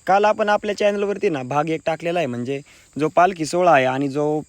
काल आपण आपल्या चॅनलवरती ना भाग 1 टाकलेला आहे, म्हणजे जो पालखी सोहळा आहे आणि जो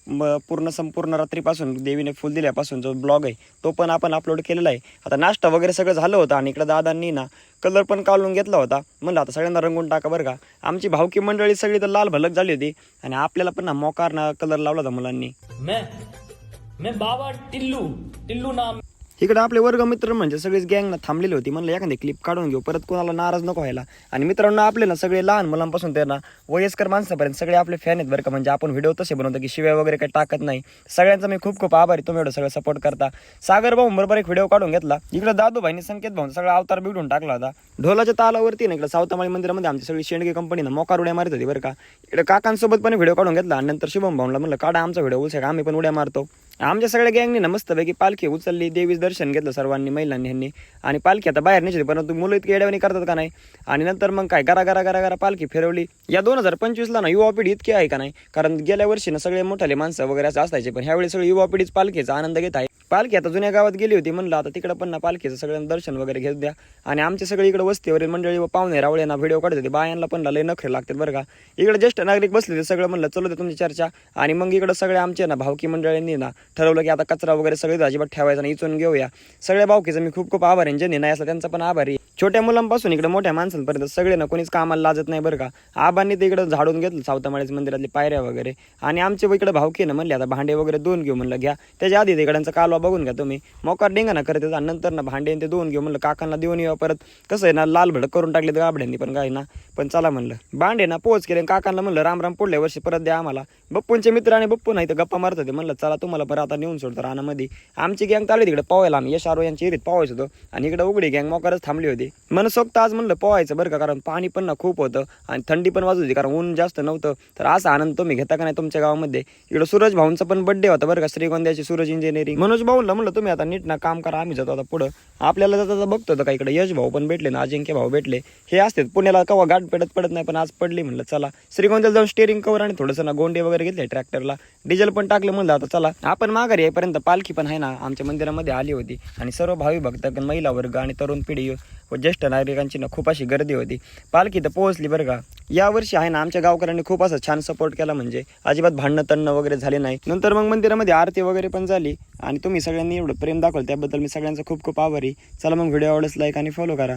संपूर्ण रात्रीपासून देवीने फुल दिल्यापासून जो ब्लॉग आहे तो पण आपण अपलोड केलेला आहे. आता नाश्ता वगैरे सगळं झालं होतं आणि इकडं दादांनी ना कलर पण काढून घेतला होता. म्हणलं आता सगळ्यांना रंगून टाका बरं का. आमची भावकी मंडळी सगळी तर लाल भलक झाली होती आणि आपल्याला पण ना मोकारना कलर लावला होता मुलांनी. मैं बाबा टिल्लू नाम. इकडे आपले वर्गमित्र म्हणजे सगळेच गँग ना थांबलेली होती. म्हणलं एखादी क्लिप काढून घेऊ, परत कोणाला नाराज नको व्हायला. आणि मित्रांनो आपले ना सगळे लहान मुलांपासून ते ना वयस्कर माणसापर्यंत सगळे आपले फॅन आहेत बरं का. म्हणजे आपण व्हिडिओ तसे बनवतो की शिव्या वगैरे काही टाकत नाही. सगळ्यांचा मी खूप खूप आभारी, तुम्ही एवढं सगळं सपोर्ट करता. सागर भाऊ बरोबर एक व्हिडिओ काढून घेतला. इकडे दादू भाईनी संकेत भाऊ सगळा अवतार बिघडून टाकला होता. ढोलाच्या तालावरती ना इकडे सावतामाळी मंदिरामध्ये आमची सगळी शेंडगे कंपनी ना मोकार उड्या मारत होती बरं का. इकडे काकांसोबत पण व्हिडिओ काढून घेतला आणि नंतर शुभम भाऊला म्हणलं काढा आमचा व्हिडिओ उलसा, आम्ही पण उड्या मारतो. आमच्या सगळ्या गँगनी ना मस्तपैकी पालखी उचलली, देवीचं दर्शन घेतलं सर्वांनी, महिलांनी ह्यांनी. आणि पालखी आता बाहेर नेली, परंतु मुलं इतकी येड्यावानी करतात का नाही. आणि नंतर मग काय गरा पालखी फिरवली. या 2025ला ना युवा पिढी इतकी आहे का नाही, कारण गेल्या वर्षी ना सगळे मोठाले माणसं वगैरे असं असायचे, पण ह्यावेळी सगळी युवा पिढीच पालखीचा आनंद घेत आहे. पालखी आता जुन्या गावात गेली होती, म्हणलं आता तिकडं पण ना पालखीचं सगळ्यांना दर्शन वगैरे घेत द्या. आणि आमचे सगळे इकडे वस्तीवरील मंडळी व पाहुणे रावळ्यांना व्हिडिओ काढत होते. बायांना पण लय नखरे लागतात बरं का. इकडे ज्येष्ठ नागरिक बसले ते सगळं, म्हणलं चलू दे तुमची चर्चा. आणि मग इकडं सगळे आमचे ना भावकी मंडळींनी ना ठरवलं की आता कचरा वगैरे सगळे अजिबात ठेवायचा नाही, इचून घेऊया. सगळ्या भावकीचं मी खूप खूप आभारी, ज्यांनी नाही असला त्यांचा पण आभारी. छोट्या मुलांपासून इकडे मोठ्या माणसांपर्यंत सगळे ना कोणीच कामाला लाजत नाही बरं का. आबांनी ते इकडं झाडून घेतलं सावतामाळीच्या मंदिरातली पायऱ्या वगैरे. आणि आमचे इकडे भावकी ना म्हणले आता भांडे वगैरे धुवून घेऊ. म्हणलं घ्या, त्याच्या आधी तिकडांचा कालवा बघून घ्या तुम्ही, मोकार डिंगाणा करत येतात. नंतर ना भांडे ते धुवून घेऊ. म्हणलं काकांना देऊन येऊ. परत कसं आहे ना लाल भडक करून टाकले तर गाबड्यांनी पण काय ना. पण चला म्हणलं भांडे ना पोच केले. काकांना म्हणलं राम पुढल्या वर्षी परत द्या आम्हाला. बप्पूंचे मित्र आणि बप्पू नाही तर गप्पा मारत होते. म्हणलं चला तुम्हाला परत आता नेऊन सोडतो रानामध्ये. आमची गँग चालली तिकडे पोहायला. आम्ही यशारो यांची एरीत पोहायचं होतो आणि इकडे उघडी गँग मोकारच थांबली होती. मनसोक्त आज म्हणलं पोहायचं बरं का, कारण पाणी पण ना खूप होतं आणि थंडी पण वाजत होती, कारण ऊन जास्त नव्हतं. तर असा आनंद तुम्ही घेता का नाही तुमच्या गावामध्ये. इकडे सूरज भाऊंचा पण बड्डे होता बरं का, श्रीगोंद्याची सूरज इंजिनिअरिंग. मनोज भाऊला म्हणलं तुम्ही आता नीट ना काम करा, आम्ही जातो आता पुढं. आपल्याला जाता बघतो होतं का इकडे यश भाऊ पण भेटले ना, अजिंक्य भाऊ भेटले. हे असते पुण्याला कवा गाठ पडत नाही, पण आज पडली. म्हणलं चला श्रीगोंद्याला जाऊन स्टेअरिंग कवर आणि थोडंसं ना गोंडे वगैरे घेतले ट्रॅक्टरला, डिझेल पण टाकलं. म्हणलं आता चला आपण माघारी येईपर्यंत पालखी पण आहे ना आमच्या मंदिरामध्ये आली होती. आणि सर्व भावी भक्त, महिला वर्ग आणि तरुण पिढी व ज्येष्ठ नागरिकांची ना खूप अशी गर्दी होती. पालखी तर पोहोचली बरं का. यावर्षी आहे ना आमच्या गावकऱ्यांनी खूप असं छान सपोर्ट केला, म्हणजे अजिबात भांडणं तणणं वगैरे झाले नाही. नंतर मग मंदिरामध्ये आरती वगैरे पण झाली आणि तुम्ही सगळ्यांनी एवढं प्रेम दाखवलं त्याबद्दल मी सगळ्यांचा खूप खूप आभारी. चला मग व्हिडिओ आवडल्यास लाईक आणि फॉलो करा.